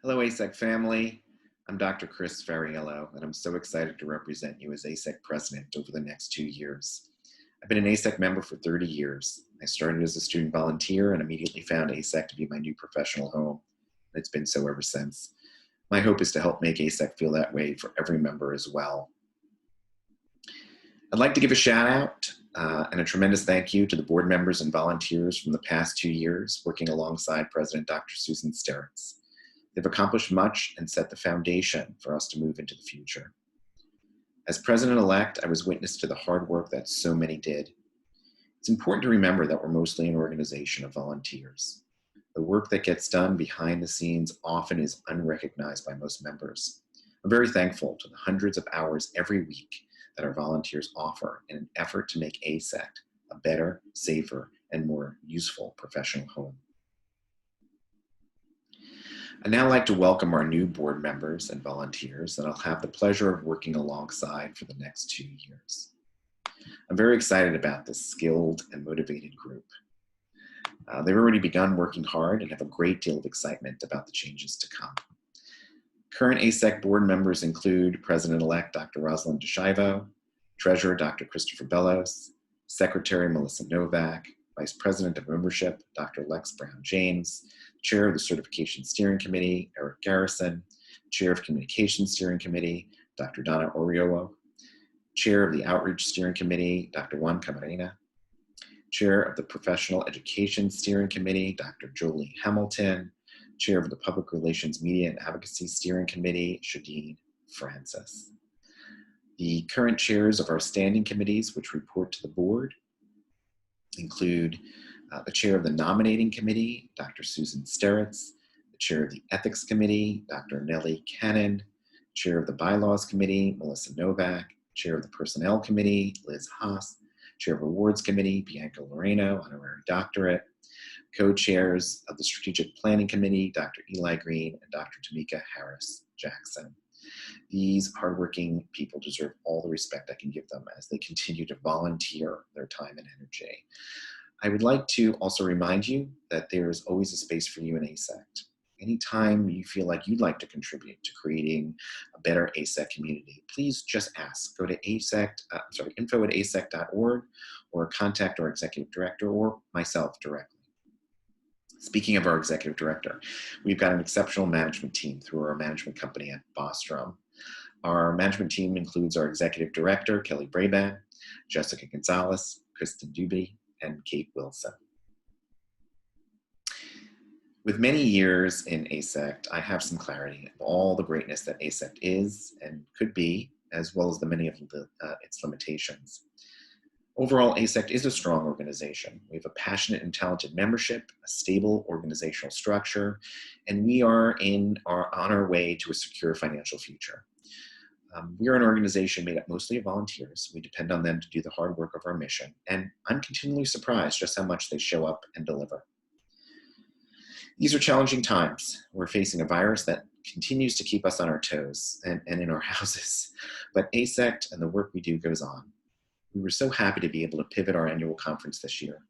Hello, AASECT family. I'm Dr. Chris Fariello, and I'm so excited to represent you as AASECT president over the next 2 years. I've been an AASECT member for 30 years. I started as a student volunteer and immediately found AASECT to be my new professional home. It's been so ever since. My hope is to help make AASECT feel that way for every member as well. I'd like to give a shout out and a tremendous thank you to the board members and volunteers from the past 2 years working alongside President Dr. Susan Steritz. They've accomplished much and set the foundation for us to move into the future. As president-elect, I was witness to the hard work that so many did. It's important to remember that we're mostly an organization of volunteers. The work that gets done behind the scenes often is unrecognized by most members. I'm very thankful to the hundreds of hours every week that our volunteers offer in an effort to make AASECT a better, safer, and more useful professional home. I'd now like to welcome our new board members and volunteers that I'll have the pleasure of working alongside for the next 2 years. I'm very excited about this skilled and motivated group. They've already begun working hard and have a great deal of excitement about the changes to come. Current AASECT board members include President-elect Dr. Rosalind DeShivo, Treasurer Dr. Christopher Bellows, Secretary Melissa Novak, Vice President of Membership Dr. Lex Brown-James, Chair of the Certification Steering Committee, Eric Garrison, Chair of Communications Steering Committee, Dr. Donna Oriolo, Chair of the Outreach Steering Committee, Dr. Juan Camarena, Chair of the Professional Education Steering Committee, Dr. Jolie Hamilton, Chair of the Public Relations Media and Advocacy Steering Committee, Shadeen Francis. The current chairs of our standing committees, which report to the board, include the Chair of the Nominating Committee, Dr. Susan Steritz, the Chair of the Ethics Committee, Dr. Nellie Cannon, Chair of the Bylaws Committee, Melissa Novak, Chair of the Personnel Committee, Liz Haas, Chair of Awards Committee, Bianca Loreno, Honorary Doctorate, Co-Chairs of the Strategic Planning Committee, Dr. Eli Green and Dr. Tamika Harris Jackson. These hardworking people deserve all the respect I can give them as they continue to volunteer their time and energy. I would like to also remind you that there is always a space for you in AASECT. Anytime you feel like you'd like to contribute to creating a better AASECT community, please just ask. Go to info@aasect.org or contact our executive director or myself directly. Speaking of our executive director, we've got an exceptional management team through our management company at Bostrom. Our management team includes our executive director, Kelly Braban, Jessica Gonzalez, Kristen Duby, and Kate Wilson. With many years in AASECT, I have some clarity of all the greatness that AASECT is and could be, as well as the many of its limitations. Overall, AASECT is a strong organization. We have a passionate and talented membership, a stable organizational structure, and we are on our way to a secure financial future. We are an organization made up mostly of volunteers. We depend on them to do the hard work of our mission, and I'm continually surprised just how much they show up and deliver. These are challenging times. We're facing a virus that continues to keep us on our toes and in our houses, but AASECT and the work we do goes on. We were so happy to be able to pivot our annual conference this year.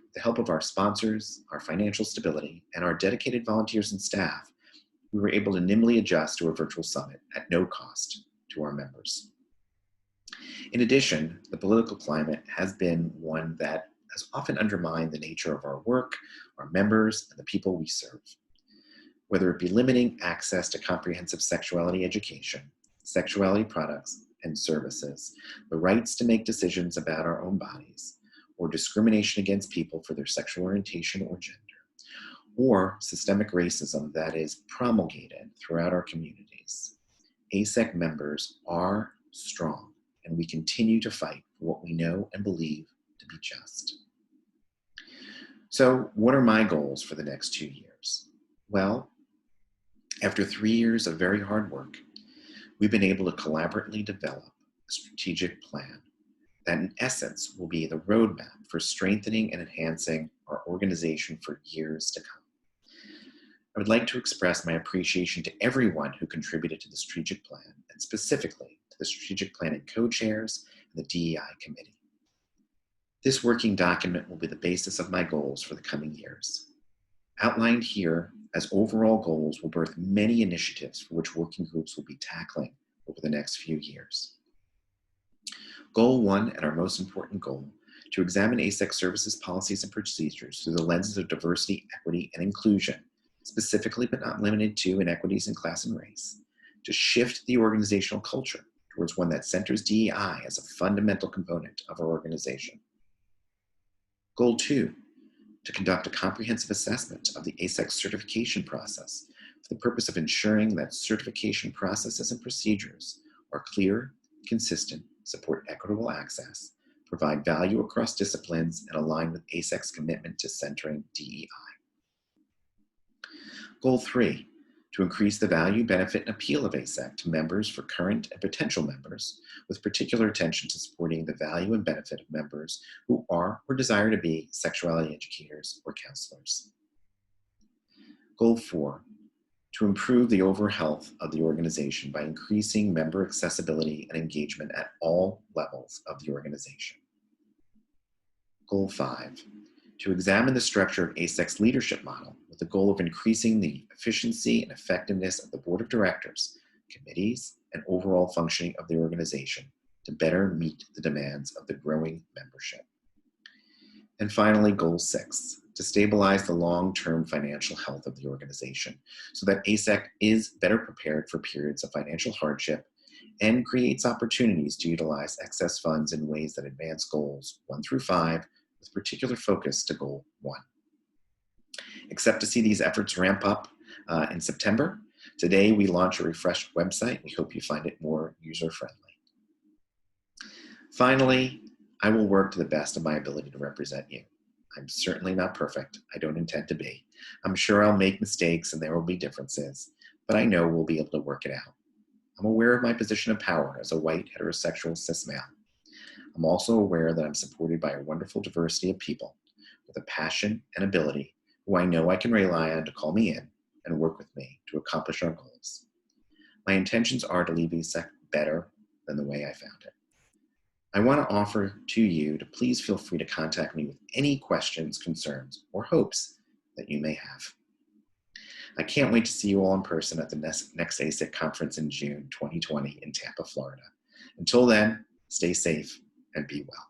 With the help of our sponsors, our financial stability, and our dedicated volunteers and staff, we were able to nimbly adjust to a virtual summit at no cost to our members. In addition, the political climate has been one that has often undermined the nature of our work, our members, and the people we serve. Whether it be limiting access to comprehensive sexuality education, sexuality products and services, the rights to make decisions about our own bodies, or discrimination against people for their sexual orientation or gender, or systemic racism that is promulgated throughout our communities. AASECT members are strong, and we continue to fight for what we know and believe to be just. So, what are my goals for the next 2 years? Well, after 3 years of very hard work, we've been able to collaboratively develop a strategic plan that in essence will be the roadmap for strengthening and enhancing our organization for years to come. I would like to express my appreciation to everyone who contributed to the strategic plan, and specifically to the strategic planning co-chairs and the DEI committee. This working document will be the basis of my goals for the coming years. Outlined here as overall goals will birth many initiatives for which working groups will be tackling over the next few years. Goal 1, and our most important goal, to examine AASECT services, policies, and procedures through the lenses of diversity, equity, and inclusion, specifically but not limited to inequities in class and race, to shift the organizational culture towards one that centers DEI as a fundamental component of our organization. Goal 2, to conduct a comprehensive assessment of the AASECT certification process for the purpose of ensuring that certification processes and procedures are clear, consistent, support equitable access, provide value across disciplines, and align with AASECT's commitment to centering DEI. Goal 3, to increase the value, benefit, and appeal of AASECT to members for current and potential members, with particular attention to supporting the value and benefit of members who are or desire to be sexuality educators or counselors. Goal 4, to improve the overall health of the organization by increasing member accessibility and engagement at all levels of the organization. Goal 5, to examine the structure of AASECT's leadership model with the goal of increasing the efficiency and effectiveness of the board of directors, committees, and overall functioning of the organization to better meet the demands of the growing membership. And finally, Goal 6, to stabilize the long-term financial health of the organization so that AASECT is better prepared for periods of financial hardship and creates opportunities to utilize excess funds in ways that advance goals 1 through 5, with particular focus to Goal 1. Expect to see these efforts ramp up in September. Today, we launch a refreshed website. We hope you find it more user-friendly. Finally, I will work to the best of my ability to represent you. I'm certainly not perfect. I don't intend to be. I'm sure I'll make mistakes and there will be differences, but I know we'll be able to work it out. I'm aware of my position of power as a white, heterosexual, cis male. I'm also aware that I'm supported by a wonderful diversity of people with a passion and ability who I know I can rely on to call me in and work with me to accomplish our goals. My intentions are to leave AASECT better than the way I found it. I want to offer to you to please feel free to contact me with any questions, concerns, or hopes that you may have. I can't wait to see you all in person at the next AASECT conference in June 2020 in Tampa, Florida. Until then, stay safe and be well.